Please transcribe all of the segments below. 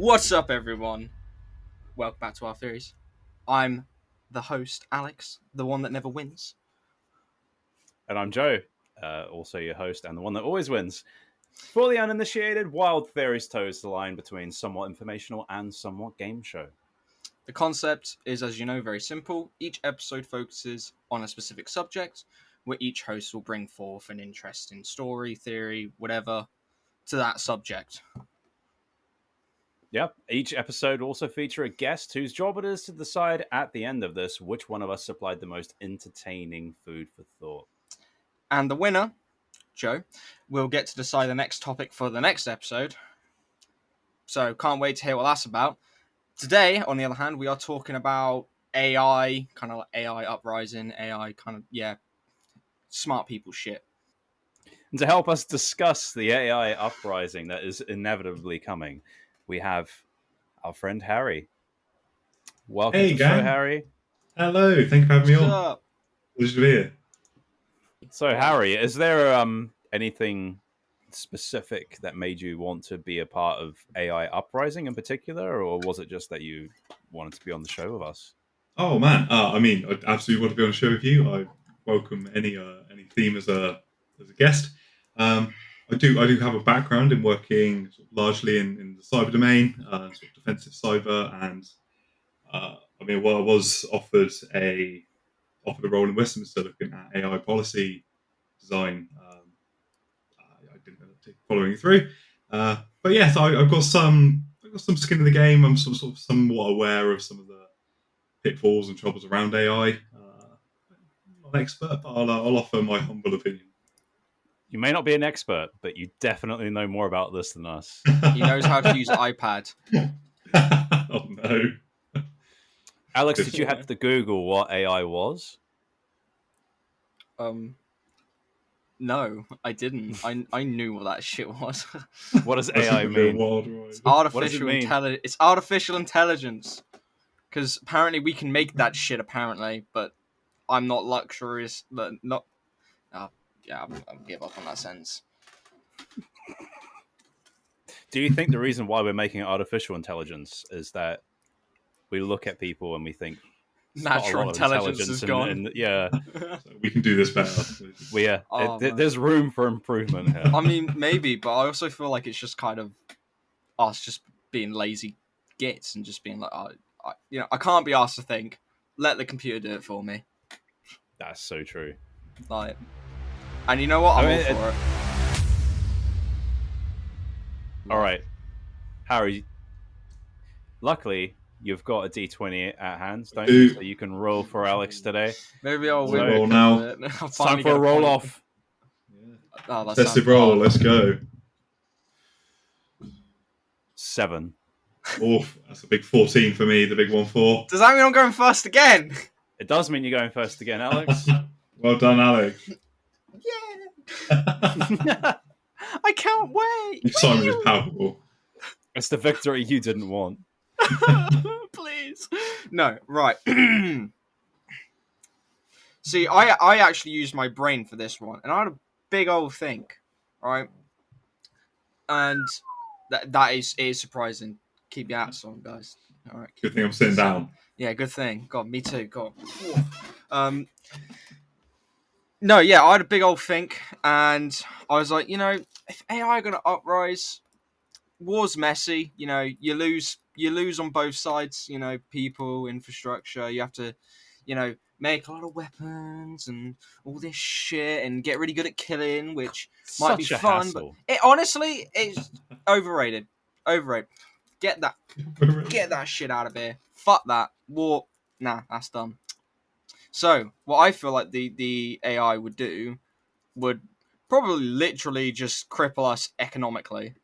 What's up, everyone? Welcome back to our theories. I'm the host, Alex, the one that never wins. And I'm Joe, also your host and the one that always wins. For the uninitiated, Wild Theories toes the line between somewhat informational and somewhat game show. The concept is, as you know, very simple. Each episode focuses on a specific subject, where each host will bring forth an interesting story, theory, whatever, to that subject. Yep, each episode will also feature a guest whose job it is to decide at the end of this which one of us supplied the most entertaining food for thought. And the winner, Joe, will get to decide the next topic for the next episode. So can't wait to hear what that's about. Today, on the other hand, we are talking about AI, kind of like AI uprising, AI kind of, smart people shit. And to help us discuss the AI uprising that is inevitably coming, we have our friend Harry. Welcome Hey, to the show, gang. Harry. Hello, thank you for having me What's on. up? Pleasure to be here. So, Harry, is there anything specific that made you want to be a part of AI Uprising in particular, or was it just that you wanted to be on the show with us? Oh man, I absolutely want to be on a show with you. I welcome any theme as a guest. I do have a background in working sort of largely in the cyber domain, sort of defensive cyber, and well, I was offered a role in Westminster looking at AI policy design. I didn't end up following through. But yes, I've got some skin in the game. I'm sort of somewhat aware of some of the pitfalls and troubles around AI. I'm not an expert, but I'll offer my humble opinion. You may not be an expert, but you definitely know more about this than us. He knows how to use an iPad. Oh no. Alex, did you have to Google what AI was? No, I didn't. I knew what that shit was. What does AI mean? It's What does artificial it mean? intelligence. It's artificial intelligence. Because apparently we can make that shit. Apparently, but I'm not luxurious. Not. I'll give up on that sentence. Do you think the reason why we're making artificial intelligence is that we look at people and we think it's got a Natural lot of intelligence is gone. and yeah, So we can do this better. There's room for improvement here. I mean, maybe, but I also feel like it's just kind of us just being lazy gits and just being like, I can't be asked to think. Let the computer do it for me. That's so true. Like, and you know what? I'm all for it. All right, Harry. Luckily, you've got a D20 at hand, don't you? So you can roll for Alex today. Maybe I'll win. Roll now. It's time for a roll off. Oh, that Excessive sounds roll. hard. Let's go. 7. Oh, that's a big 14 for me. The big 1-4. Does that mean I'm going first again? It does mean you're going first again, Alex. Well done, Alex. Yeah. I can't wait. Excitement is palpable. It's the victory you didn't want. Please. No, right. See, I actually used my brain for this one, and I had a big old think, right? And that is surprising. Keep your hats on, guys. All right. Good thing I'm sitting down. Yeah, good thing. God, me too. God. No, yeah, I had a big old think, and I was like, if AI are gonna uprise, war's messy. You lose on both sides. People, infrastructure. You have to, make a lot of weapons and all this shit, and get really good at killing, which might be fun. Hassle. But it honestly is overrated. Overrated. Get that shit out of here. Fuck that. War. Nah, that's done. So, what I feel like the AI would do would probably literally just cripple us economically.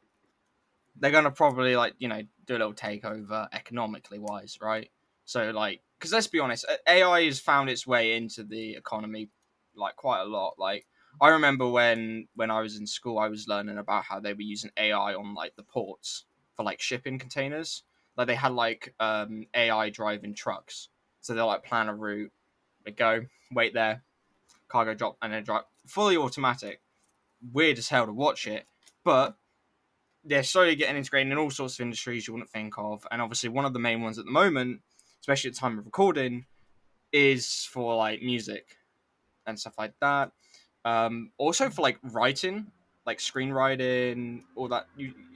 They're going to probably, do a little takeover economically wise, right? So, because let's be honest, AI has found its way into the economy, quite a lot. I remember when I was in school, I was learning about how they were using AI on, the ports for, shipping containers. They had, AI driving trucks. So they'll, plan a route. They go, wait there, cargo drop, and then drive. Fully automatic. Weird as hell to watch it, but they're slowly getting integrated in all sorts of industries you wouldn't think of. And obviously, one of the main ones at the moment, especially at the time of recording, is for like music and stuff like that. Also for like writing, like screenwriting, all that.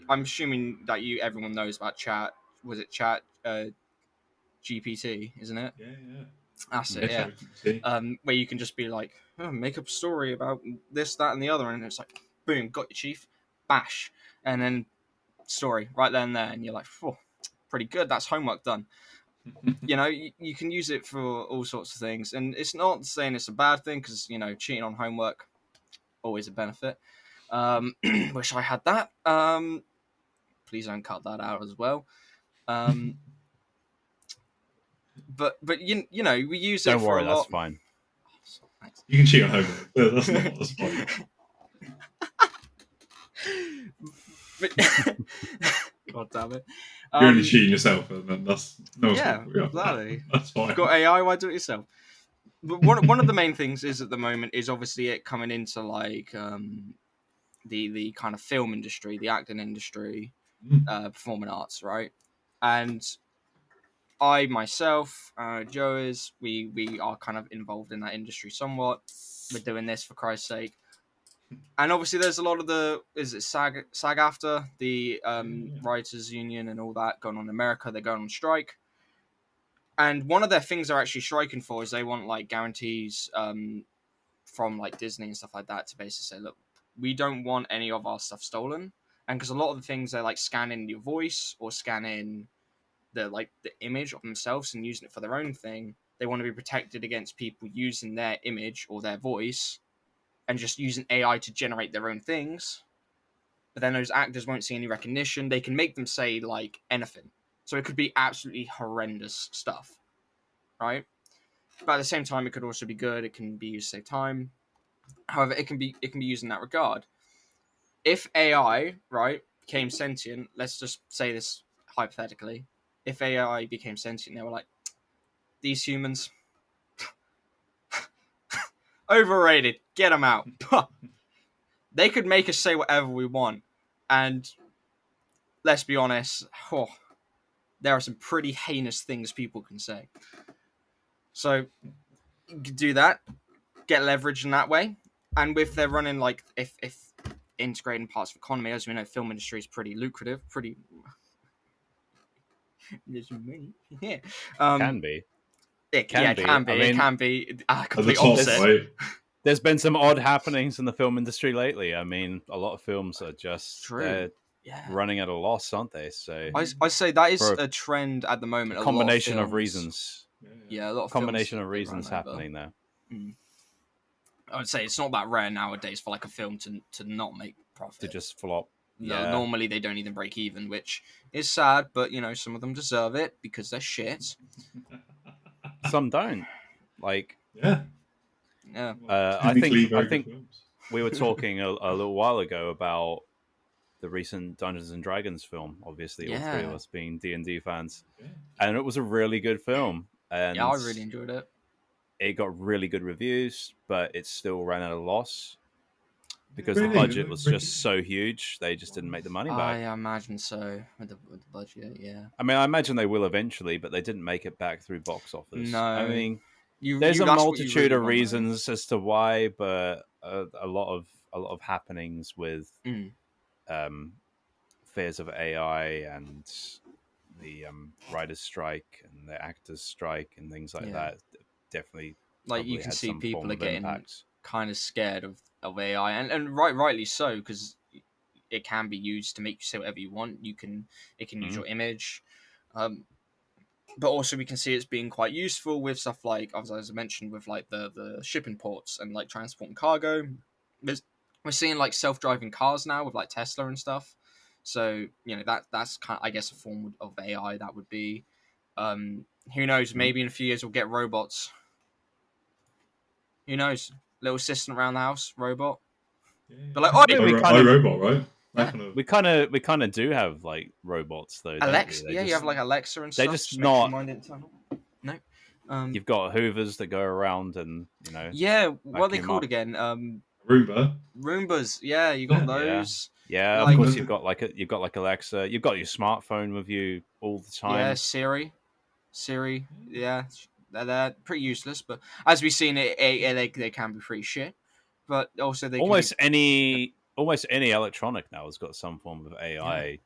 I'm assuming that everyone knows about Chat. Was it Chat GPT? Isn't it? Yeah, yeah. That's Yeah, it. Yeah. ChatGPT. Where you can just be like, make up a story about this, that, and the other, and it's like, boom, got your chief, bash, and then story right there and there, and you're like, oh, pretty good. That's homework done. You know, you can use it for all sorts of things, and it's not saying it's a bad thing because cheating on homework always a benefit. Wish I had that. Please don't cut that out as well. But we use it Don't for worry, a that's lot. fine. Thanks. You can cheat on homework. That's fine. But, God damn it! You're only cheating yourself, and that's no one's Yeah, going to put you up for that. exactly. That's fine. You've got AI, why do it yourself? But one of the main things is at the moment is obviously it coming into like the kind of film industry, the acting industry, performing arts, right? And I myself, Joe is we are kind of involved in that industry somewhat. We're doing this for Christ's sake. And obviously, there's a lot of SAG after the writers union and all that going on in America. They're going on strike, and one of their things they're actually striking for is they want like guarantees from like Disney and stuff like that to basically say, look, we don't want any of our stuff stolen, and because a lot of the things they're like scanning your voice or scanning the image of themselves and using it for their own thing, they want to be protected against people using their image or their voice and just using AI to generate their own things. But then those actors won't see any recognition. They can make them say like anything. So it could be absolutely horrendous stuff, right? But at the same time, it could also be good. It can be used to save time. However, it can be used in that regard. If AI, right, became sentient, let's just say this hypothetically. If AI became sentient, they were like, these humans, overrated, get them out. They could make us say whatever we want. And let's be honest, there are some pretty heinous things people can say. So do that, get leverage in that way. And if they're running like if integrating parts of economy, as we know, film industry is pretty lucrative, pretty there's money. Yeah. Can be. It can be. I mean, it can be complete opposite. Right? There's been some odd happenings in the film industry lately. I mean, a lot of films are just running at a loss, aren't they? So I say that is a trend at the moment. A combination of reasons. Yeah, a lot of combination of reasons happening there. I would say it's not that rare nowadays for like a film to not make profit. To just flop. No, normally they don't even break even, which is sad, but some of them deserve it because they're shit. Some don't. Like yeah. I think we were talking a little while ago about the recent Dungeons and Dragons film. Obviously, all three of us being D&D fans, and it was a really good film. And I really enjoyed it. It got really good reviews, but it still ran at a loss because the budget was just so huge. They just didn't make the money back. I imagine so with the budget. Yeah. I mean, I imagine they will eventually, but they didn't make it back through box office. No. I mean, there's a multitude of reasons as to why, but a lot of happenings with fears of AI and the writers' strike and the actors' strike and things like that definitely you can see people are getting kind of scared of AI and rightly so, because it can be used to make you say whatever you want. It can use your image, but also we can see it's being quite useful with stuff like, as I mentioned, with like the shipping ports and like transporting cargo. We're seeing like self-driving cars now with like Tesla and stuff. So that's kind of, I guess, a form of AI that would be. Who knows? Maybe in a few years we'll get robots. Who knows? Little assistant around the house, robot. But like, iRobot, right? We kind of do have like robots though. Alexa, you have like Alexa and stuff. They just not. No. You've got Hoovers that go around and Yeah, what are they called again? Roomba. Roombas. Yeah, you got those. Yeah, Like- of course you've got like Alexa. You've got your smartphone with you all the time. Yeah, Siri, yeah, they're pretty useless. But as we've seen, they can be pretty shit. But also they almost can be, any electronic now has got some form of AI.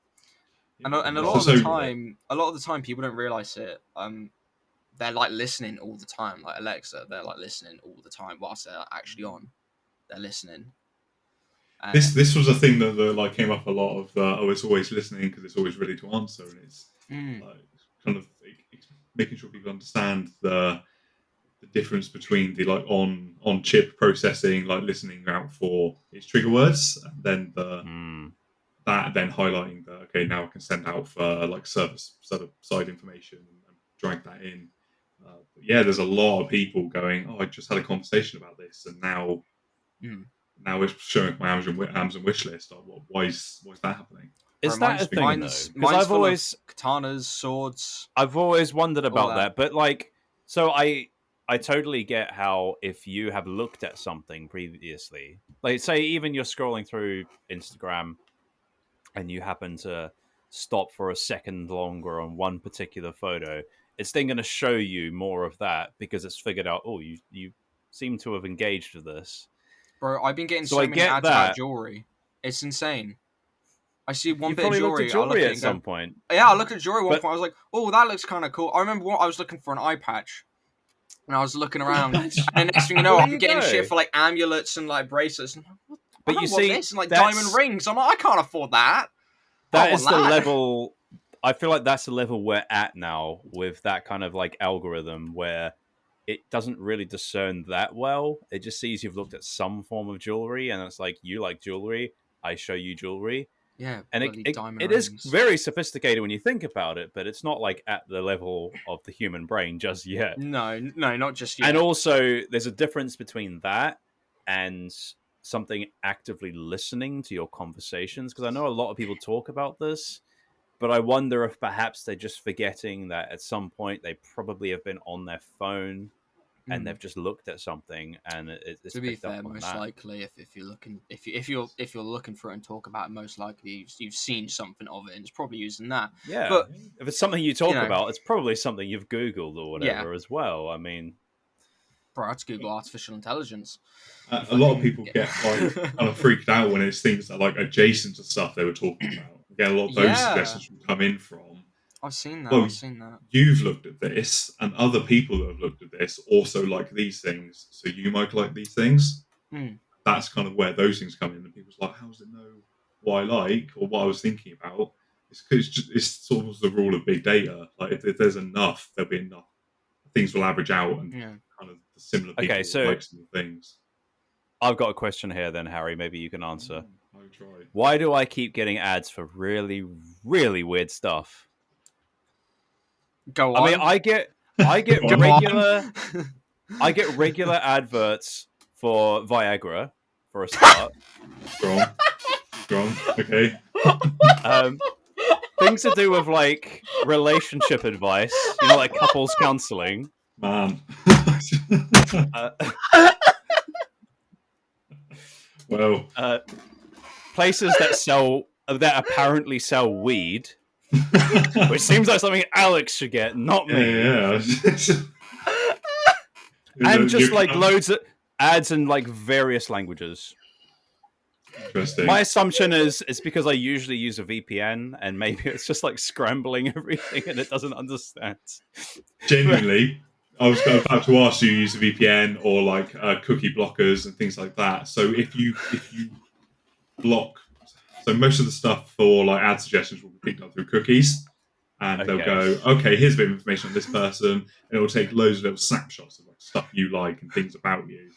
and a It's lot of the also- time, people don't realize it. They're like listening all the time. Like Alexa, they're like listening all the time whilst they're actually on. They're listening. And This was a thing that like came up a lot of it's always listening because it's always ready to answer, and it's like kind of making sure people understand the difference between the like on chip processing, like listening out for its trigger words, and then that then highlighting that okay, now I can send out for like server side information and drag that in. But yeah, there's a lot of people going, oh, I just had a conversation about this, and now it's showing my Amazon wish list. Like, why is that happening? Is that a thing though? Mine's Because full of katanas, swords. I've always wondered about that. that. But like, so I totally get how if you have looked at something previously, like say even you're scrolling through Instagram and you happen to stop for a second longer on one particular photo, it's then going to show you more of that because it's figured out, oh, you seem to have engaged with this. Bro, I've been getting So so I many get ads that. about jewelry. It's insane. I see one You bit of probably jewelry. looked at I look jewelry at it at and some go, point. yeah, I looked at jewelry one But- point. I was like, oh, that looks kind of cool. I remember I was looking for an eye patch. And I was looking around. And the next thing you know, There I'm you getting go. shit for like amulets and like bracelets. And I'm like, what? But I you don't want see, this. And like that's- diamond rings. I'm like, I can't afford that. That I is the want that. level. I feel like that's the level we're at now with that kind of like algorithm where it doesn't really discern that well. It just sees you've looked at some form of jewelry, and it's like you like jewelry. I show you jewelry, Yeah, and diamond it is rings. very sophisticated when you think about it, but it's not like at the level of the human brain just yet. No, not just yet. And also, there's a difference between that and something actively listening to your conversations, because I know a lot of people talk about this, but I wonder if perhaps they're just forgetting that at some point they probably have been on their phone and they've just looked at something and it's to be picked fair, up on most that. likely, if you're looking, if you're looking for it and talk about it, most likely you've seen something of it and it's probably using that. Yeah, But if it's something you talk you know, about, it's probably something you've Googled or whatever as well. I mean, bro, I'd Google artificial intelligence. A lot of people get like kind of freaked out when it's things that are like adjacent to stuff they were talking about. Again, a lot of those Yeah. suggestions will come in from. I've seen that. Well, I've seen that. You've looked at this, and other people that have looked at this also like these things, so you might like these things. That's kind of where those things come in, and people's like, how does it know what I like or what I was thinking about? It's because it's sort of the rule of big data. Like if there's enough, there'll be enough. Things will average out, and kind of the similar people will like similar things. I've got a question here then, Harry. Maybe you can answer. I'll try. Why do I keep getting ads for really, really weird stuff? Go on. I mean, I get regular I get regular adverts for Viagra for a start. Strong. Okay. Things to do with like relationship advice, like couples counseling. Man. Well, places that apparently sell weed, which seems like something Alex should get, not me. Yeah. And just like loads of ads in like various languages. Interesting. My assumption is it's because I usually use a VPN, and maybe it's just like scrambling everything and it doesn't understand. Genuinely, I was about to ask you use a VPN or like cookie blockers and things like that. So if you block, so most of the stuff for like ad suggestions will be picked up through cookies, and they'll go, okay, here's a bit of information on this person, and it'll take loads of little snapshots of like stuff you like and things about you.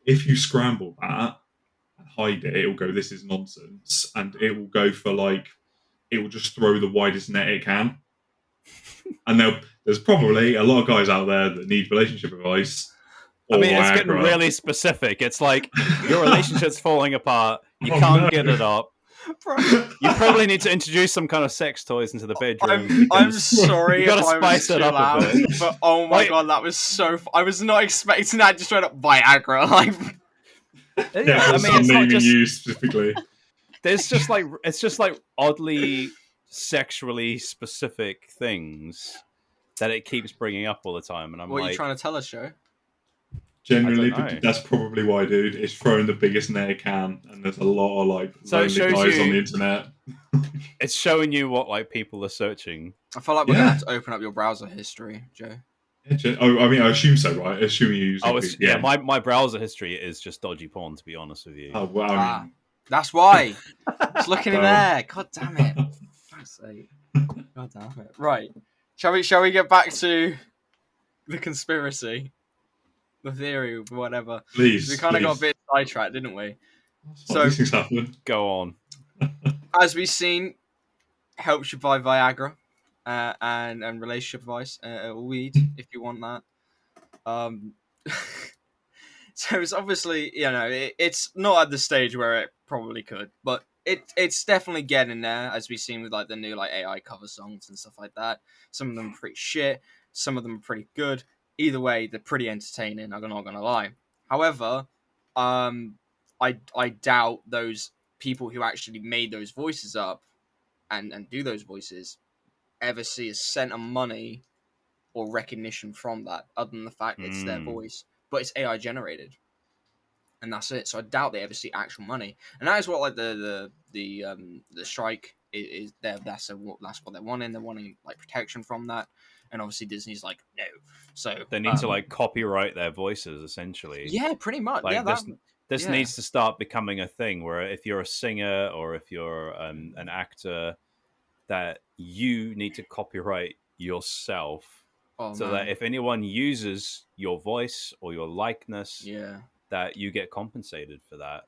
If you scramble that and hide it, it will go, this is nonsense, and it will go for like, it will just throw the widest net it can. And there's probably a lot of guys out there that need relationship advice. I mean, it's getting really specific. It's like your relationship's falling apart. You can't get it up. You probably need to introduce some kind of sex toys into the bedroom. I'm sorry. You gotta if I was spice it too up loud, a bit. But oh my god, that was so. I was not expecting that. Just straight up Viagra. Like, yeah, I mean, it's naming you specifically. there's just like it's just like oddly sexually specific things that it keeps bringing up all the time, and I'm What are you like, trying to tell us, Joe? Generally, I don't know. that's probably why, dude. It's throwing the biggest net it can, and there's a lot of like So it lonely shows guys on you- the internet. it's showing you what like people are searching. I feel like we're gonna Yeah. have to open up your browser history, Joe. I mean, I assume so, right? I assume you're using VPN. Yeah, my browser history is just dodgy porn, to be honest with you. Oh, well, I mean, That's why. It's looking in Well. there. God damn it. Fuck's sake. God damn it. Right. Shall we get back to the conspiracy? The theory, whatever. please. We kind of got a please. bit sidetracked, didn't we? So, these things happen. Go on. As we've seen, helps you buy Viagra and relationship advice, weed if you want that. So it's obviously, it's not at the stage where it probably could, but it's definitely getting there, as we've seen with like the new like AI cover songs and stuff like that. Some of them are pretty shit, some of them are pretty good. Either way, they're pretty entertaining. I'm not gonna lie. However, I doubt those people who actually made those voices up and do those voices ever see a cent of money or recognition from that, other than the fact it's their voice, but it's AI generated, and that's it. So I doubt they ever see actual money, and that is what like the strike is. That's what they're wanting. They're wanting like protection from that, and obviously Disney's like no. So They need to like copyright their voices, essentially. yeah, pretty much. Like Yeah, this needs to start becoming a thing where if you're a singer or if you're an actor, that you need to copyright yourself, that if anyone uses your voice or your likeness, that you get compensated for that.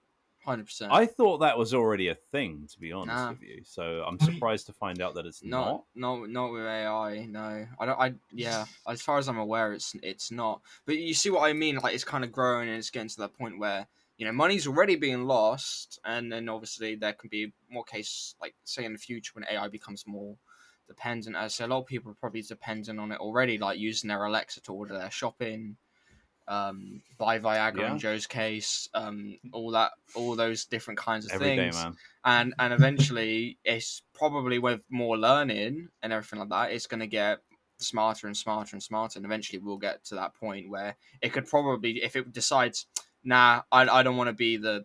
100%. I thought that was already a thing, to be honest with you. So I'm surprised to find out that it's not. Not with AI. No, I don't. As far as I'm aware, it's not. But you see what I mean? Like it's kind of growing and it's getting to that point where money's already being lost, and then obviously there can be more cases, like say in the future when AI becomes more dependent. As a lot of people are probably dependent on it already, like using their Alexa to order their shopping, buy Viagra in Joe's case, all those different kinds of Every things. day, man. And eventually it's probably with more learning and everything like that, it's going to get smarter and smarter and smarter, and eventually we'll get to that point where it could probably, if it decides, nah, I don't want to be the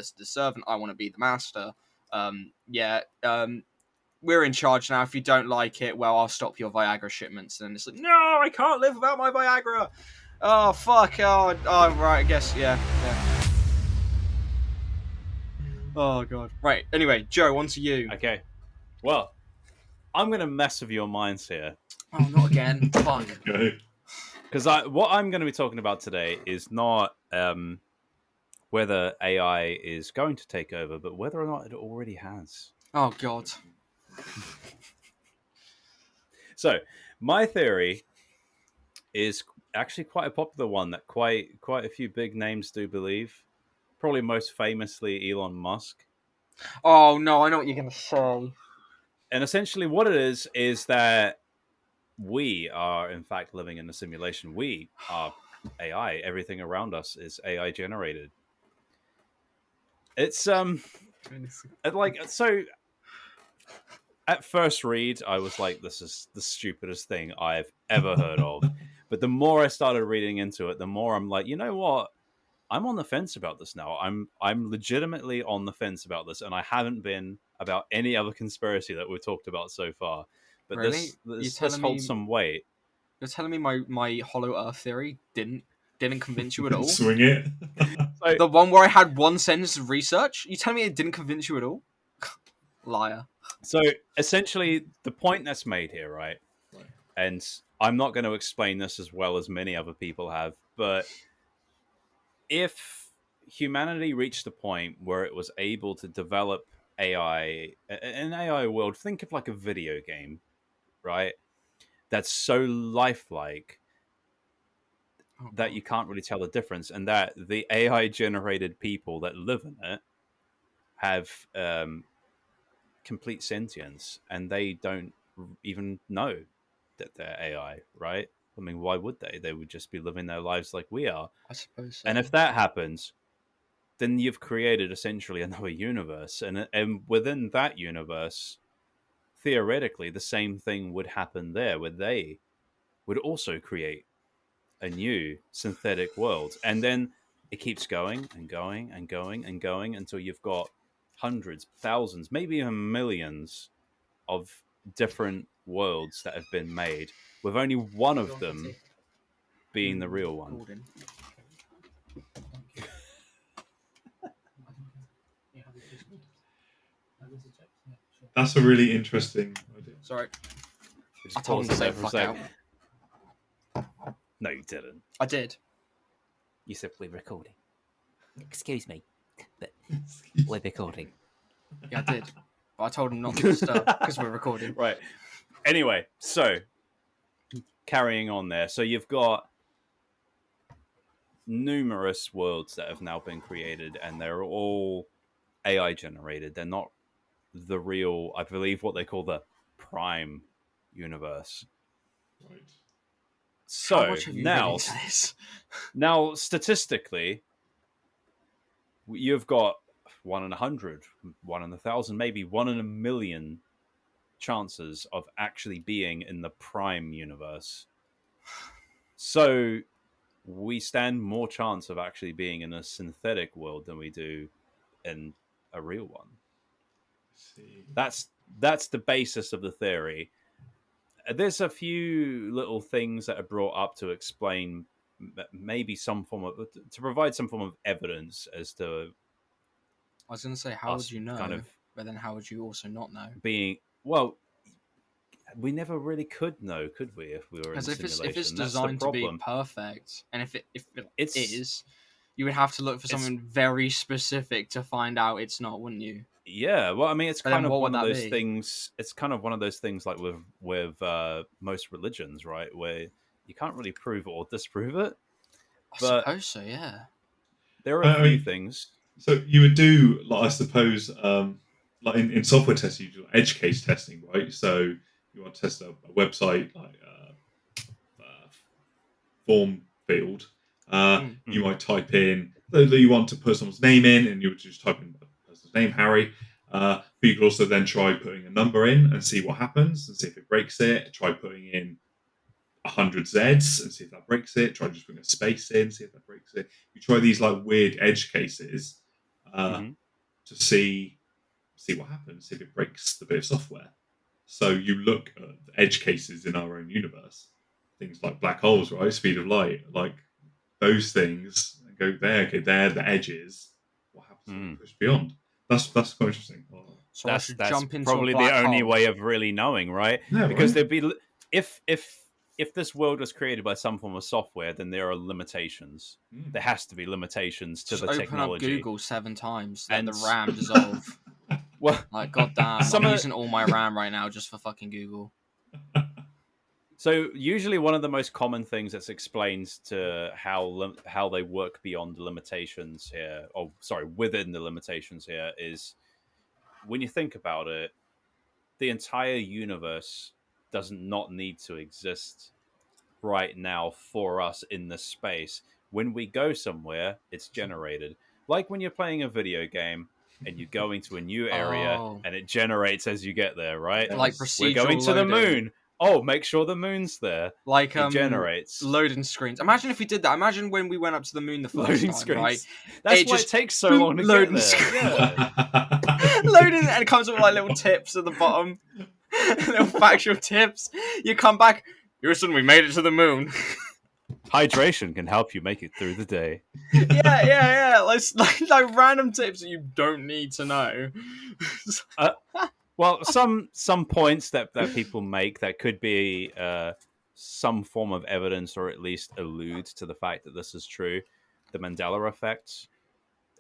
servant, I want to be the master, we're in charge now. If you don't like it, well, I'll stop your Viagra shipments. And it's like, no, I can't live without my Viagra. Oh, fuck. Oh, right, I guess, yeah. Oh, God. Right, anyway, Joe, on to you. Okay. Well, I'm going to mess with your minds here. Oh, not again. Fuck. Okay. Because what I'm going to be talking about today is not whether AI is going to take over, but whether or not it already has. Oh, God. So, my theory is actually quite a popular one that quite a few big names do believe. Probably most famously Elon Musk. Oh, no, I know what you're going to say. And essentially what it is that we are, in fact, living in a simulation. We are AI. Everything around us is AI generated. It's like, so at first read, I was like, this is the stupidest thing I've ever heard of. But the more I started reading into it, the more I'm like, you know what? I'm on the fence about this now. I'm legitimately on the fence about this, and I haven't been about any other conspiracy that we've talked about so far. But Really? this holds some weight. You're telling me my Hollow Earth theory didn't convince you at all? Swing it. So, The one where I had one sentence of research? You telling me it didn't convince you at all? Liar. So essentially, the point that's made here, right? And I'm not going to explain this as well as many other people have, but if humanity reached the point where it was able to develop AI, an AI world, think of like a video game, right? That's so lifelike that you can't really tell the difference, and that the AI generated people that live in it have complete sentience, and they don't even know that they're AI, right? I mean, why would they? They would just be living their lives like we are. I suppose so. And if that happens, then you've created essentially another universe, and within that universe, theoretically, the same thing would happen there, where they would also create a new synthetic world, and then it keeps going and going and going and going until you've got hundreds, thousands, maybe even millions of different worlds that have been made, with only one of them being the real one. That's a really interesting idea. Sorry, We just I told him paused to it say there for a fuck out. sec. No, you didn't. I did. You said we're recording. Excuse me, but we're recording. Yeah, I did. But I told him not to disturb because we're recording. Right. Anyway, so carrying on there. So you've got numerous worlds that have now been created, and they're all AI generated. They're not the real, I believe, what they call the prime universe. Right. So How much have you read into this? now, statistically, you've got 1 in 100, 1 in 1,000, maybe 1 in a million chances of actually being in the prime universe. So we stand more chance of actually being in a synthetic world than we do in a real one. See. That's the basis of the theory. There's a few little things that are brought up to explain maybe some form of, to provide some form of evidence as to I was going to say, how us would you know? kind of But then how would you also not know? being, well, we never really could know, could we, if we were in a Because simulation? if it's That's the designed to be problem. perfect, and if it It's- is, you would have to look for it's- something very specific to find out it's not, wouldn't you? Yeah, well, I mean, it's But kind then of what one would of that those be? things. It's kind of one of those things, like with most religions, right, where you can't really prove it or disprove it. I But- suppose so, yeah. There are a I few mean- things. So you would do, like, I suppose, like in software testing, you do edge case testing, right? So you want to test a website, like form field. You might type in, you want to put someone's name in, and you would just type in the person's name, Harry. But you could also then try putting a number in and see what happens, and see if it breaks it. Try putting in 100 Zs and see if that breaks it. Try just putting a space in, see if that breaks it. You try these like weird edge cases to see what happens, see if it breaks the bit of software. So you look at the edge cases in our own universe, things like black holes, right? Speed of light, like those things. And go there, okay, they're the edges. What happens when you push beyond? That's quite interesting. So I That's should jump into probably a black the only hole. way of really knowing, right? Yeah, Because right? there'd be, if this world was created by some form of software, then there are limitations. There has to be limitations to Just the open technology. up Google 7 times, let And the RAM dissolve. Well, Like, goddamn, Some I'm of- using all my RAM right now just for fucking Google. so usually one of the most common things that's explains to how they work beyond the limitations here, or sorry, within the limitations here, is when you think about it, the entire universe does not need to exist right now for us in this space. When we go somewhere, it's generated. Like when you're playing a video game and you go into a new area Oh. and it generates as you get there, right? Yeah. Like Yes. We're procedural going to the loading. moon. Oh, make sure the moon's there. Like It generates. loading screens. Imagine if we did that. Imagine when we went up to the moon the first Loading time, screens. right? That's It why just it takes so long to get loading there. screen. Yeah. Loading, and it comes with like little tips at the bottom. Little factual tips. You come back, Houston, we made it to the moon. Hydration can help you make it through the day. yeah. Like random tips that you don't need to know. Well, some points that people make that could be some form of evidence, or at least allude to the fact that this is true. The Mandela effect.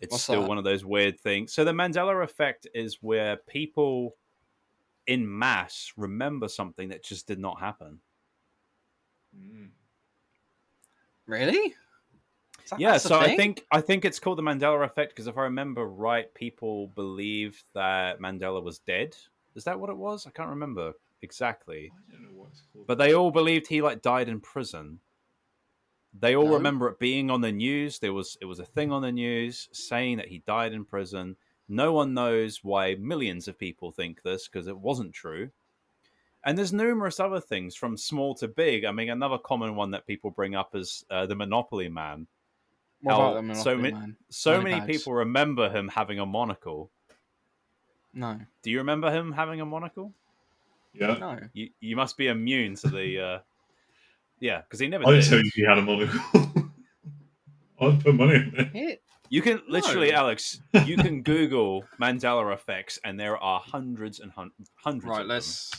It's What's still that? one of those weird things. So the Mandela effect is where people in mass remember something that just did not happen. Really? Yeah, That's a so thing? I think it's called the Mandela effect because if I remember right, people believe that Mandela was dead. Is that what it was? I can't remember exactly. I don't know what it's called. But they all believed he like died in prison. They all No. remember it being on the news. It was a thing on the news saying that he died in prison. No one knows why millions of people think this because it wasn't true. And there's numerous other things from small to big. I mean, another common one that people bring up is the Monopoly Man. What about How the Monopoly Man? so many Moneybags. people remember him having a monocle. No. Do you remember him having a monocle? Yeah. No. You must be immune to the yeah, because he never I'd did. tell you he had a monocle. I'd put money on it. It. You can literally, No. Alex. You can Google Mandela effects, and there are hundreds and hundreds Right. of them. Let's.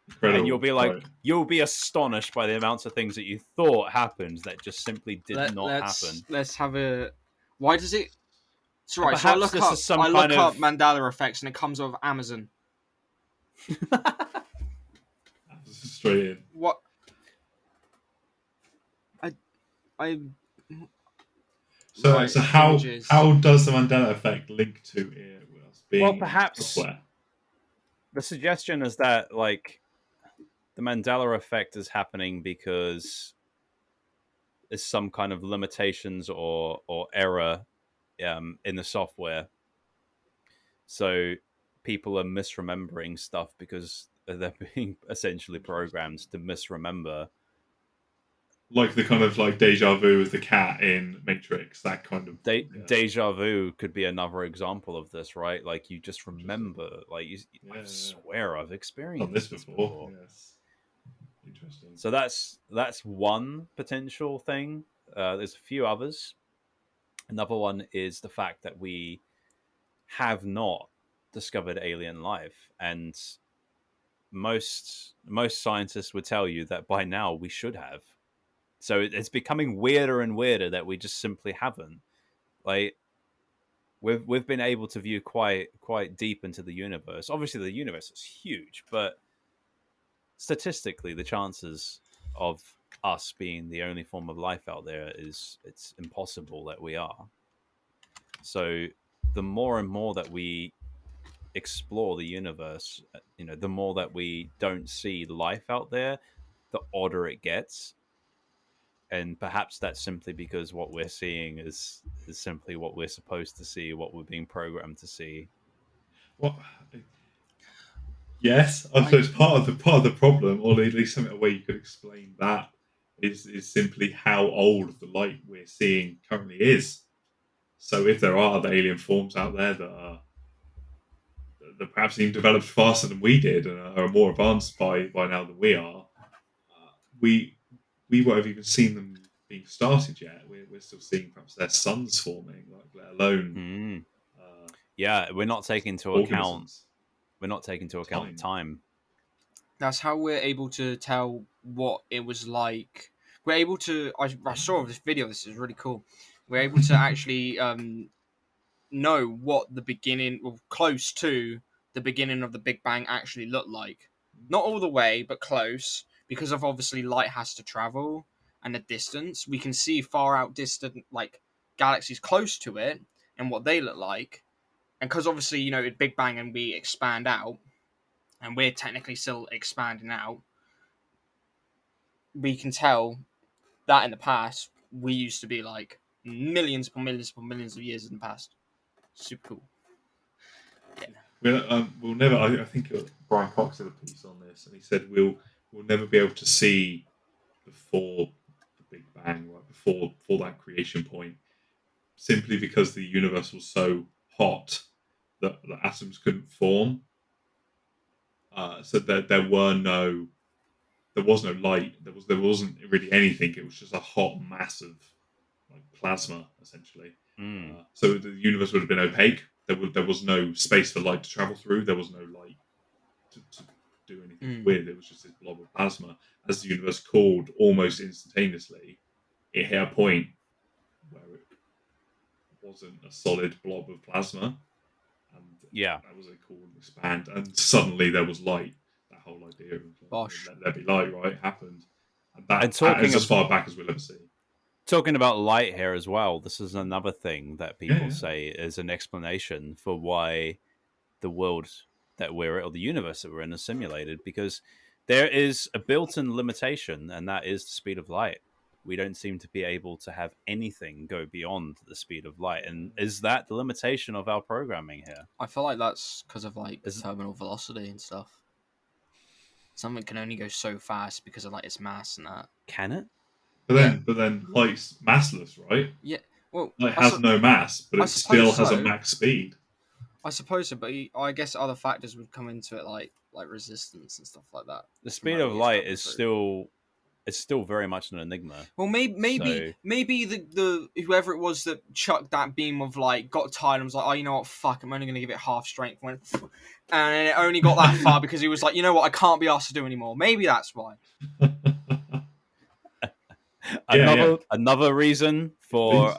Incredible. And you'll be like, right. you'll be astonished by the amounts of things that you thought happened that just simply did not happen. Let's have a. Why does it? It's right. So Perhaps this is some I kind look up of Mandela effects, and it comes off Amazon. Straight in. What? I. So, Right, so how images. does the Mandela effect link to it being well, perhaps software? the suggestion is that like the Mandela effect is happening because there's some kind of limitations or error in the software. So people are misremembering stuff because they're being essentially programmed to misremember. Like the kind of like deja vu with the cat in Matrix, that kind of Deja vu could be another example of this, right? Like you just remember, like I swear I've experienced done this before. Yes, interesting. So that's one potential thing. There's a few others. Another one is the fact that we have not discovered alien life, and most scientists would tell you that by now we should have. So it's becoming weirder and weirder that we just simply haven't. Like we've been able to view quite deep into the universe. Obviously, the universe is huge, but statistically, the chances of us being the only form of life out there it's impossible that we are. So the more and more that we explore the universe, the more that we don't see life out there, the odder it gets. And perhaps that's simply because what we're seeing is simply what we're supposed to see, what we're being programmed to see. Well, yes, I suppose part of the problem, or at least something a way you could explain that is simply how old the light we're seeing currently is. So if there are other alien forms out there that perhaps even developed faster than we did and are more advanced by now than we are, we won't have even seen them being started yet. We're still seeing perhaps their suns forming, like let alone. Yeah, we're not taking into account. We're not taking into account time. That's how we're able to tell what it was like. We're able to. I saw this video. This is really cool. We're able to actually know what the beginning, well, close to the beginning of the Big Bang actually looked like. Not all the way, but close, because of obviously light has to travel and the distance. We can see far out distant, like galaxies close to it, and what they look like. And because obviously, Big Bang and we expand out, and we're technically still expanding out, we can tell that in the past, we used to be like millions upon millions upon millions of years in the past. Super cool. Yeah. We'll never. I think Brian Cox did a piece on this, and he said we'll never be able to see before the Big Bang, right before that creation point, simply because the universe was so hot that the atoms couldn't form. So there was no light. There wasn't really anything. It was just a hot mass of like plasma, essentially. So the universe would have been opaque. There was no space for light to travel through. There was no light to do anything with. It was just this blob of plasma. As the universe cooled almost instantaneously, it hit a point where it wasn't a solid blob of plasma, and that was it cooled and expand, and suddenly there was light. That whole idea of let there be light, right, happened, and that is as far back as we'll ever see. Talking about light here as well, this is another thing that people say is an explanation for why the world that we're in, or the universe that we're in, is simulated, because there is a built-in limitation, and that is the speed of light. we don't seem to be able to have anything go beyond the speed of light. And is that the limitation of our programming here? I feel like that's because of like Is- terminal velocity and stuff. Something can only go so fast because of like its mass and that. Can it? But then light's massless, right? Yeah. Well, Light has no mass, but I it still suppose has a so. max speed. I suppose so, but I guess other factors would come into it, like resistance and stuff like that. The speed of light is still very much an enigma. Well, maybe the whoever it was that chucked that beam of light got tired and was like, oh, you know what, fuck, I'm only going to give it half strength. And it only got that far because he was like, you know what, I can't be asked to do anymore. Maybe that's why. Another reason for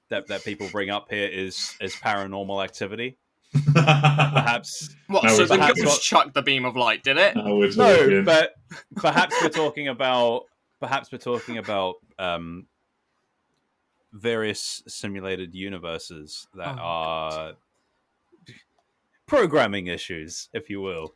that people bring up here is paranormal activity. Perhaps what? No, So the perhaps ghost chucked the beam of light, did it? No, but perhaps we're talking about various simulated universes that are programming issues, if you will.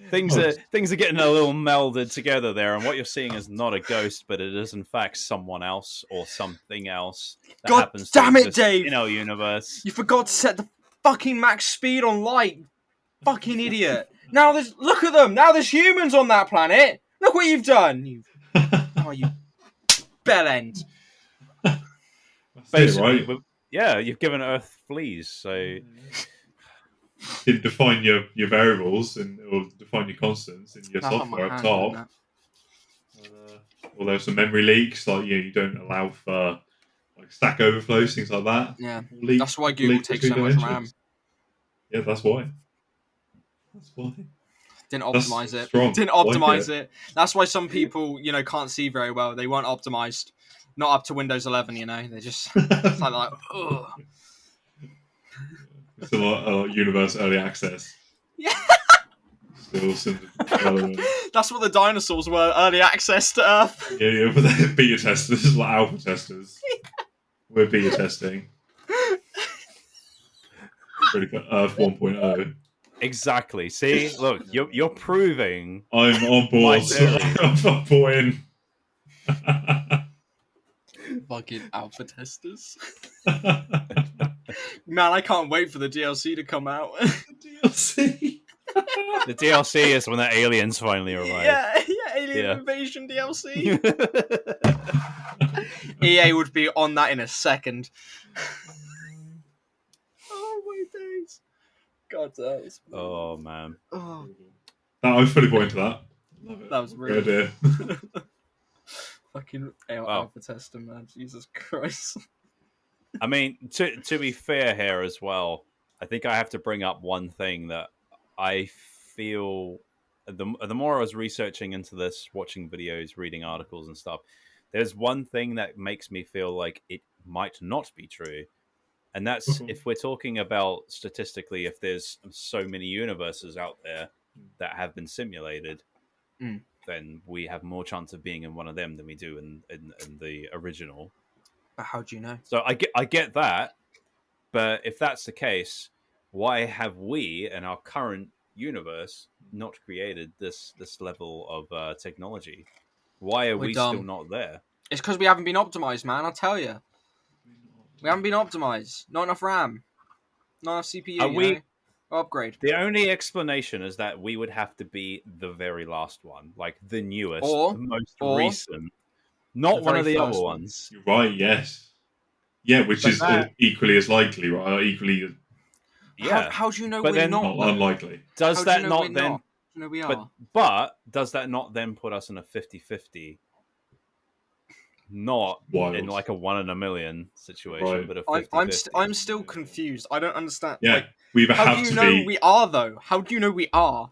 Things are getting a little melded together there, and what you're seeing is not a ghost, but it is in fact someone else or something else that God happens damn to it, exist Dave! in our universe. You forgot to set the fucking max speed on light. Fucking idiot. Now look at them. Now there's humans on that planet. Look what you've done. You bellend. Basically, right? Yeah, you've given Earth fleas, so you define your variables and or define your constants in your software up top. Or there's some memory leaks, like you don't allow for like Stack Overflows, things like that. Yeah, that's why Google takes so much RAM. Yeah, that's why. Didn't optimize it. Strong. Didn't optimize it. That's why some people, can't see very well. They weren't optimized. Not up to Windows 11, They're just it's like, ugh. It's a lot universe early access. Yeah. Still some relevant. That's what the dinosaurs were, early access to Earth. Yeah, but they're beta testers, like alpha testers. We're beta testing. Earth 1.0. Exactly. See, look, you're proving. I'm on board. I'm on board. Fucking alpha testers. Man, I can't wait for the DLC to come out. DLC. The DLC is when the aliens finally arrive. Yeah, Alien Invasion DLC. EA would be on that in a second. Oh my days. God, that is... Oh man. Oh. I fully bought into that. Love it. That was really good idea. Fucking alpha tester, man. Jesus Christ. I mean, to be fair here as well, I think I have to bring up one thing that I feel the more I was researching into this, watching videos, reading articles and stuff, there's one thing that makes me feel like it might not be true. And that's if we're talking about statistically, if there's so many universes out there that have been simulated, then we have more chance of being in one of them than we do in the original. But how do you know? So I get that, but if that's the case, why have we in our current universe not created this level of technology? Why are we still not there? It's because we haven't been optimized, man. I'll tell you. We haven't been optimized. Not enough RAM. Not enough CPU. Upgrade. The only explanation is that we would have to be the very last one, like the newest, the most recent, not one of the other ones. You're right. Yes. Yeah, which is equally as likely, right? Equally. Yeah. How do you know we're not? Unlikely. Does that not then? No, we are. But does that not then put us in a 50-50? Not in like a 1 in a million situation, but a 50-50. I'm still confused. I don't understand. Yeah, like, we have how do you know we are though? How do you know we are?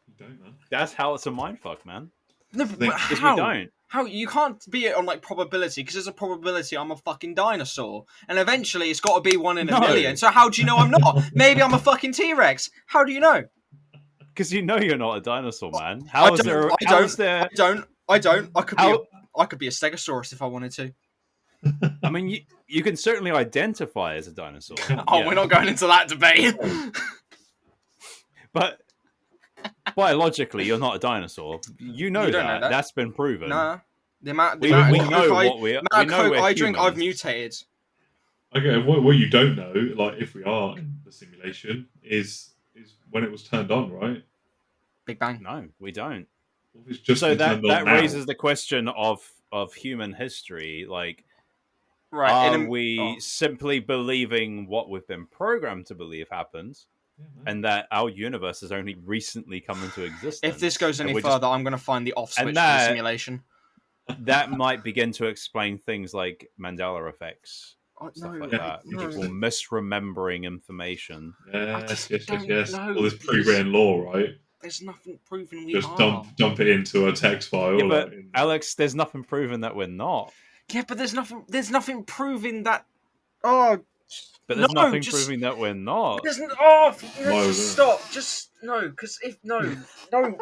You don't know. That's how it's a mindfuck, man. No, but how? We don't. How you can't be it on like probability because there's a probability I'm a fucking dinosaur, and eventually it's got to be 1 in a million. So how do you know I'm not? Maybe I'm a fucking T-Rex. How do you know? Because you know you're not a dinosaur, man. I don't. I could be a Stegosaurus if I wanted to. I mean, you can certainly identify as a dinosaur. We're not going into that debate. But biologically, you're not a dinosaur. You know that. That's been proven. Nah. The amount We of know Coke what we amount we of know Coke we're I drink, I've humans. mutated. Okay, what you don't know, like if we are in the simulation, is when it was turned on, right? Big Bang. No, we don't. Well, it's just So been turned on that now. raises the question of human history. Like, Right. are we simply believing what we've been programmed to believe happens, Yeah, man. and that our universe has only recently come into existence? If this goes and any we're further, I'm going to find the off switch And for the that- simulation. that might begin to explain things like Mandela effects, Oh, stuff no, like Yeah, that. no. People misremembering information. Yes. don't Yes. know, Well, there's because- pre-written law, right? There's nothing proving we Just are. dump it into a text file. Yeah, but in- Alex, there's nothing proven that we're not. Yeah, but there's nothing proving that. Oh, But there's no, nothing just, proving that we're not. There's oh, Why was just it? stop. Just no, because if no,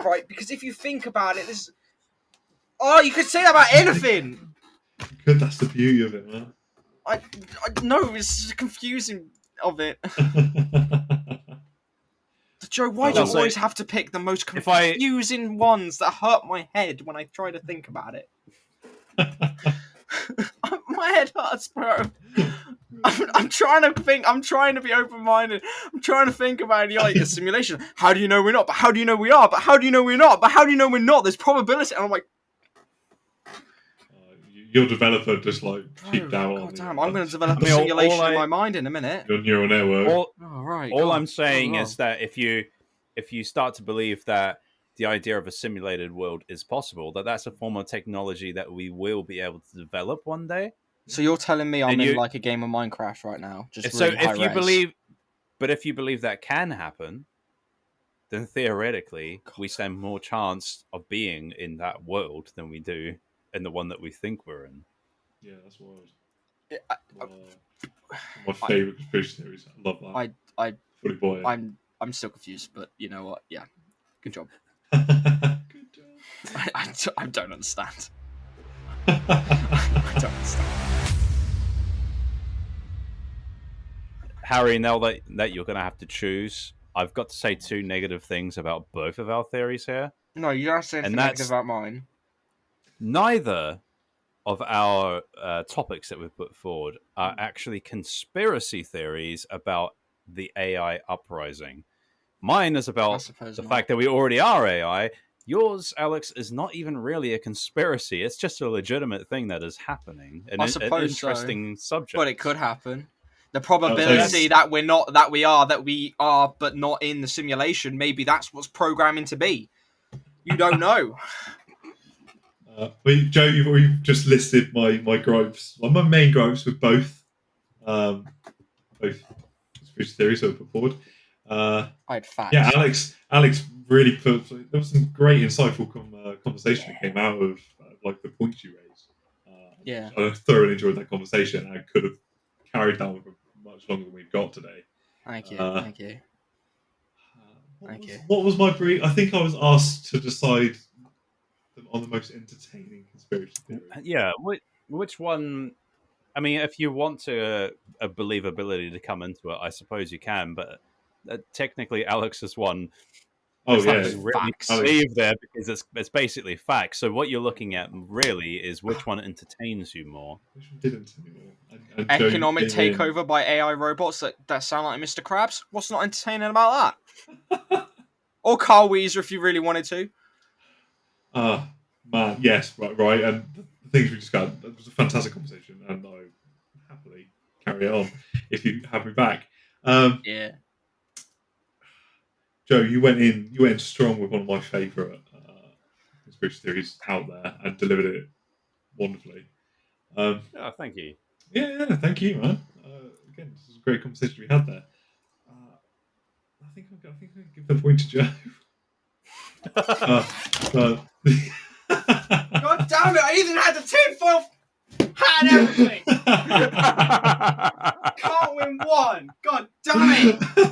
right? Because if you think about it, this. Oh, you could say that about anything. Good, that's the beauty of it, man. I no, it's just confusing of it. Joe, why do you Also, always have to pick the most if I- confusing ones that hurt my head when I try to think about it? My head hurts, bro. I'm trying to think. I'm trying to be open-minded. I'm trying to think about it. You're like, a simulation. How do you know we're not? But how do you know we are? But how do you know we're not? But how do you know we're not? There's probability. And I'm like, your developer just like cheaped bro, out on God the, damn, I'm going to develop I mean, a all simulation in I- my mind in a minute. your neural network. All, Oh, right. all God. I'm saying Oh, is that if you start to believe that the idea of a simulated world is possible, that's a form of technology that we will be able to develop one day. So you're telling me I'm And in you- like a game of Minecraft right now? Just So really high if you res. believe that can happen, then theoretically we stand more chance of being in that world than we do in the one that we think we're in. Yeah, that's wild. I- My favorite conspiracy theories. I love that. I Fully bought it. I'm still confused, but you know what? Yeah, good job. Good job. I don't understand. I don't understand. Harry, now that you're going to have to choose, I've got to say two negative things about both of our theories here. No, you don't say anything And negative that's- about mine. Neither of our topics that we've put forward are actually conspiracy theories about the AI uprising. Mine is I about suppose the not. fact that we already are AI. Yours, Alex, is not even really a conspiracy. It's just a legitimate thing that is happening. I An suppose so. interesting subject. But it could happen. The probability that's- that we are, but not in the simulation. Maybe that's what's programming to be. You don't know. Joe, you've just listed my gripes. Well, my main gripes with both conspiracy theories that were put forward. I had facts. Yeah, Alex really put. There was some great, insightful conversation that came out of like the points you raised. Yeah. I thoroughly enjoyed that conversation. I could have carried that on for much longer than we've got today. Thank you. Thank you. Thank you. What was my brief? I think I was asked to decide on the most entertaining conspiracy theory. Yeah, which one? I mean, if you want to a believability to come into it, I suppose you can. But technically, Alex's one. Oh there's yeah, nothing really facts. to believe there because it's basically facts. So what you're looking at really is which one entertains you more. which one didn't anymore? And Joe, you Economic came in. takeover by AI robots that sound like Mr. Krabs. What's not entertaining about that? Or Carl Weezer if you really wanted to. Man, yes, right. And the things we discussed, it was a fantastic conversation, and I happily carry it on if you have me back. Yeah. Joe, you went strong with one of my favourite conspiracy theories out there and delivered it wonderfully. Oh, thank you. Yeah, thank you, man. Again, this was a great conversation we had there. I think I'm going to give the point to Joe. God damn it! I even had the tinfoil hat and everything. Can't win one. God damn it!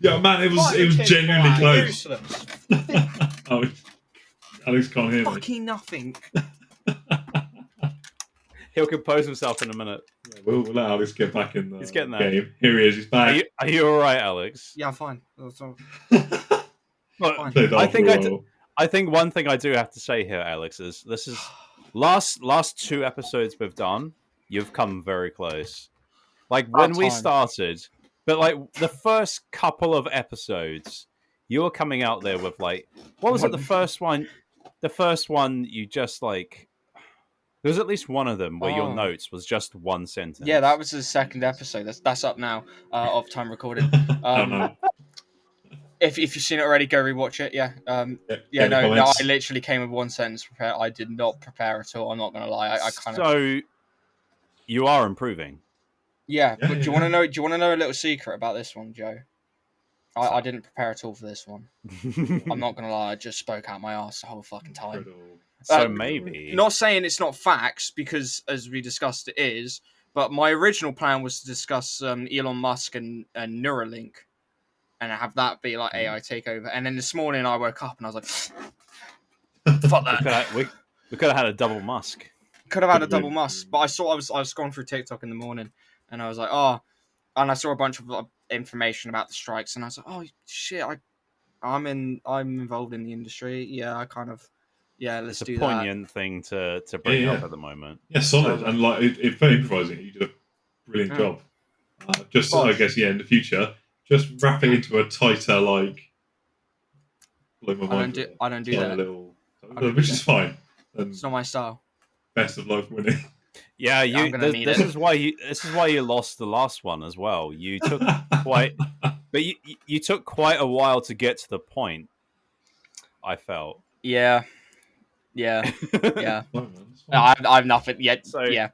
Yeah, man, it was genuinely close. Useless. Oh, Alex can't hear me. Fucking nothing. He'll compose himself in a minute. Yeah, we'll let Alex get back in the He's getting there. game. Here he is. He's back. Are you all right, Alex? Yeah, I'm fine. That's all. Well, Fine. Played I after think a I while. I think one thing I do have to say here, Alex, is this is last 2 episodes we've done, you've come very close. Like About when we time. started, but like the first couple of episodes, you were coming out there with like, what was it? The first one, you just like, there was at least one of them where your Oh. notes was just one sentence. Yeah, that was the second episode. That's up now of time recorded. If you've seen it already, go rewatch it. Yeah. Get the No, comments. I literally came with one sentence prepared. I did not prepare at all. I'm not gonna lie. I kind of. So you are improving. Yeah, Yeah, but do you yeah. want to know? Do you want to know a little secret about this one, Joe? I didn't prepare at all for this one. I'm not gonna lie. I just spoke out my ass the whole fucking time. Incredible. So maybe Not saying it's not facts, because as we discussed, it is. But my original plan was to discuss Elon Musk and Neuralink, and have that be like AI takeover. And then this morning I woke up and I was like, "Fuck that." we could have had a double Musk. Could have had a Could've been. double Musk, but I was scrolling through TikTok in the morning, and I was like, "Oh," and I saw a bunch of information about the strikes, and I was like, "Oh shit, I'm involved in the industry. Yeah, I kind of, yeah, let's It's a do poignant thing to bring Yeah, up yeah. at the moment. Yeah, solid. So, And like, if for improvising, you did a brilliant Yeah. job. Just, Bosh. I guess, yeah, in the future, just wrap it into a tighter, like, blow my mind. I don't do Tiny that. little, I don't which do is fine. And It's not my style. best of life winning. Yeah, I'm gonna need this it. is why you lost the last one as well. You took quite, but you took quite a while to get to the point. I felt. Yeah. Yeah. Fine, man, it's fine. I've nothing yet. So- Yeah.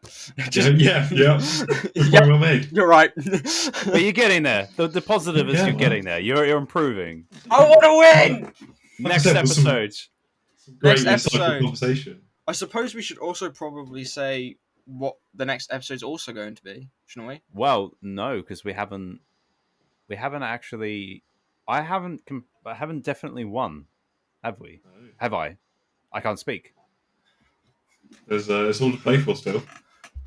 Yeah. Point well made. You're right. But you're getting there. The positive is Yeah, you're man. getting there. You're improving. I want to win. Next said, there's some- episode. Some great Next insightful episode. conversation. I suppose we should also probably say what the next episode's also going to be, shouldn't we? Well, no, because we haven't actually. I haven't definitely won, have we? No. Have I? I can't speak. There's all to play for still.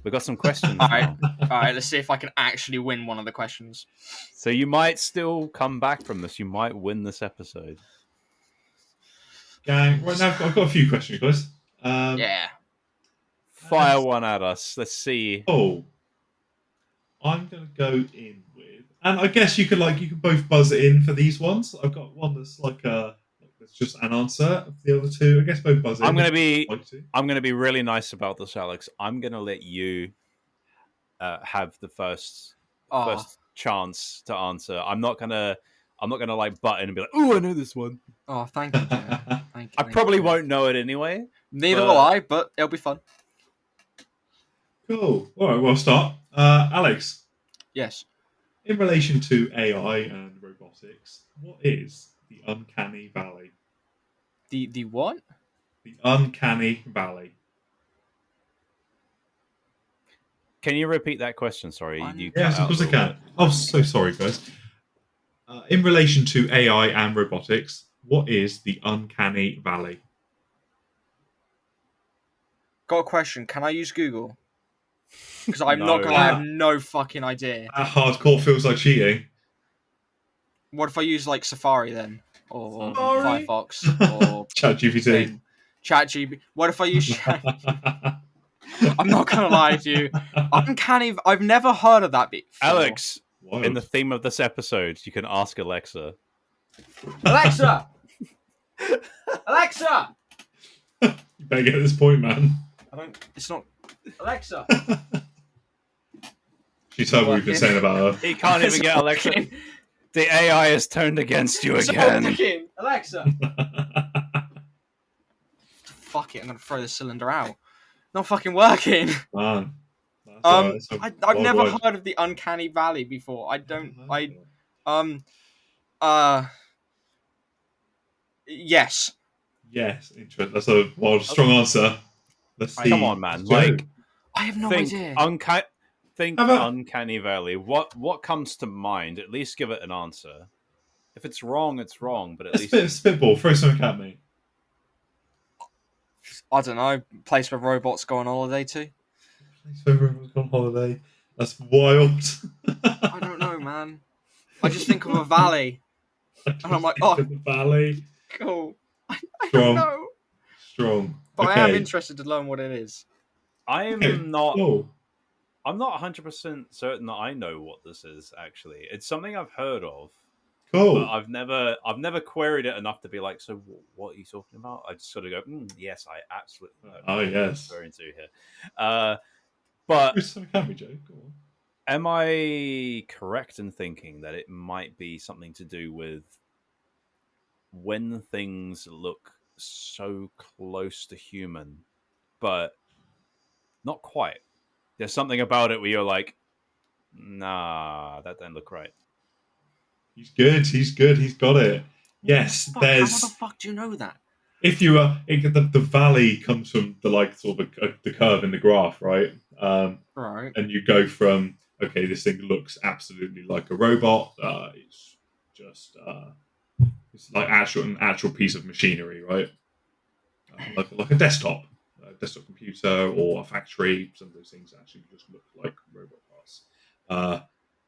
We've got some questions All right. now. All right, let's see if I can actually win one of the questions. So you might still come back from this. You might win this episode. Gang, right now I've got a few questions, guys. Yeah. Fire one at us. Let's see. Oh, I'm gonna go in with, and I guess you can both buzz in for these ones. I've got one that's that's just an answer. The other two, I guess, both buzz in. I'm gonna if be you'd like to. I'm gonna be really nice about this, Alex. I'm gonna let you have the first chance to answer. I'm not gonna like butt in and be like, "Oh, I know this one." Oh, thank you, Joe. Thank you. I probably won't know it anyway. Neither but- will I, but it'll be fun. Cool. All right, well, I'll start. Alex, Yes. in relation to AI and robotics, what is the uncanny valley? The what? The uncanny valley. Can you repeat that question? Sorry, you cut Yes, of out course a I little can. bit. I'm so sorry, guys. In relation to AI and robotics, what is the uncanny valley? Got a question. Can I use Google? Because I'm No. not gonna. I have no fucking idea. That hardcore feels like cheating. What if I use like Safari then, or Safari? Firefox, or ChatGPT. thing? ChatGPT. What if I use? I'm not gonna lie to you. Uncanny. I've never heard of that before. Alex, Wild. in the theme of this episode, you can ask Alexa. Alexa. Alexa. You better get this point, man. I don't. It's not. Alexa. She's heard what we've been saying about her. He can't even get Alexa. The AI is turned against you again. Again. Alexa. Fuck it. I'm gonna throw the cylinder out. Not fucking working. Man. That's alright, it's a I've never worldwide- heard of the uncanny valley before. I don't. Yes. Yes, interesting. That's a wild, strong answer. Let's see. Come on, man. Joe. Like, I have no think idea. Think How about- uncanny valley. What comes to mind? At least give it an answer. If it's wrong, it's wrong. But at Let's least spitball. Throw something at me. I don't know. Place where robots go on holiday to. So everyone's gone holiday. That's wild. I don't know, man. I just think of a valley. I'm like, oh. The valley. Cool. I Strong. don't know. Strong. But I am Okay. interested to learn what it is. I'm not. Cool. I'm not 100% certain that I know what this is. Actually, it's something I've heard of, but Cool. I've never queried it enough to be like, so what are you talking about? I just sort of go, yes, I absolutely know Oh, what you're yes. referring to here. But So can we, Joe? Go on. am I correct in thinking that it might be something to do with when things look so close to human, but not quite? There's something about it where you're like, nah, that doesn't look right. He's good. He's good. He's got it. Yes, Fuck, how the there's. fuck do you know that? If you the valley comes from the like sort of the curve in the graph, right? Right. And you go from okay, this thing looks absolutely like a robot. It's just it's like an actual piece of machinery, right? Like a desktop computer or a factory. Some of those things actually just look like robot parts.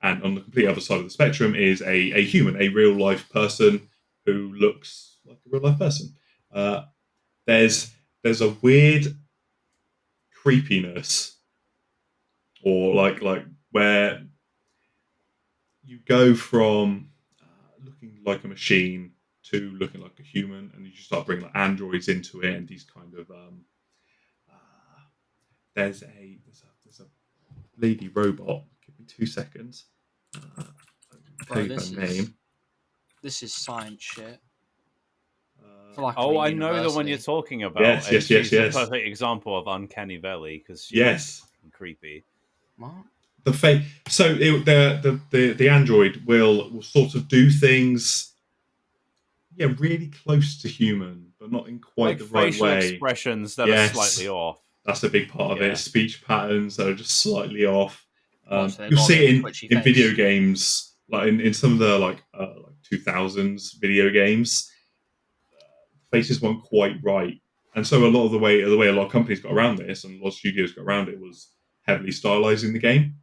And on the complete other side of the spectrum is a human, a real life person who looks like a real life person. There's a weird creepiness, or like where you go from looking like a machine to looking like a human, and you just start bringing like androids into it, and these kind of there's a lady robot. Give me 2 seconds. I'll tell Bro, you her name. this is science shit. Uh, For like Oh, I a know the one you're university. talking about. Yes, and yes, yes, she's the yes. perfect example of Uncanny Valley because she's Yes. fucking creepy. What? The fake. So the android will sort of do things, yeah, really close to human, but not in quite Like the right facial way. expressions that are Yes, slightly off. that's a big part of Yeah. it. Speech patterns that are just slightly off. So they've You'll got a see bit it of a twitchy in face. video games, like in some of the like 2000s video games. Faces weren't quite right, and so a lot of the way a lot of companies got around this, and a lot of studios got around it, was heavily stylizing the game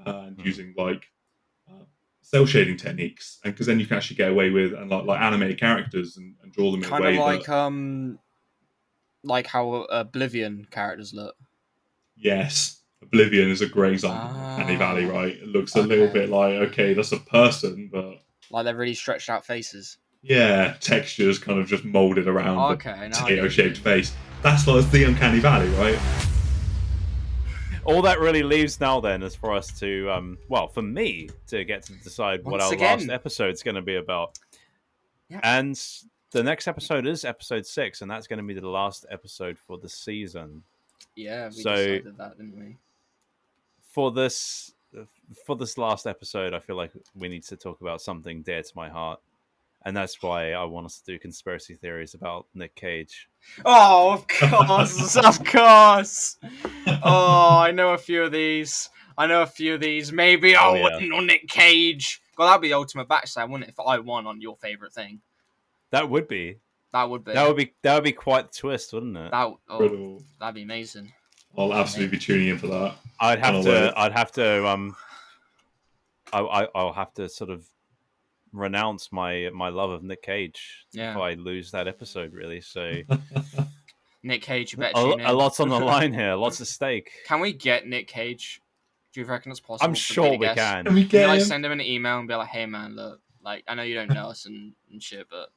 and using like cell shading techniques, and because then you can actually get away with and like animate characters and draw them in Kind a of way that like how Oblivion characters look. yes, Oblivion is a great example of Uncanny Valley, right? It looks a little bit like okay, that's a person, but like they're really stretched out faces. yeah, textures kind of just molded around the Okay, now I get potato-shaped you. face. That's like the Uncanny Valley, right? All that really leaves now then is for us to, well, for me to get to decide what Once our again. last episode's going to be about. Yep. And the next episode is episode 6, and that's going to be the last episode for the season. Yeah, we So- decided that, didn't we? For this last episode, I feel like we need to talk about something dear to my heart. And that's why I want us to do conspiracy theories about Nick Cage. Oh, of course, of course. Oh, I know a few of these. Maybe Oh, I yeah. wouldn't on Nick Cage. God, that'd be the ultimate backstab, wouldn't it? If I won on your favorite thing, That would be that would be. that would be quite the twist, wouldn't it? Brilliant. That'd be amazing. I'll absolutely be tuning in for that. I'll have to sort of renounce my love of Nick Cage Yeah. if I lose that episode, really. So Nick Cage, you better tune in. a lot's on the line here, lots at stake. Can we get Nick Cage? Do you reckon it's possible? I'm sure we can. Can we Can you get like him? send him an email and be like, "Hey man, look, like I know you don't know us and shit, but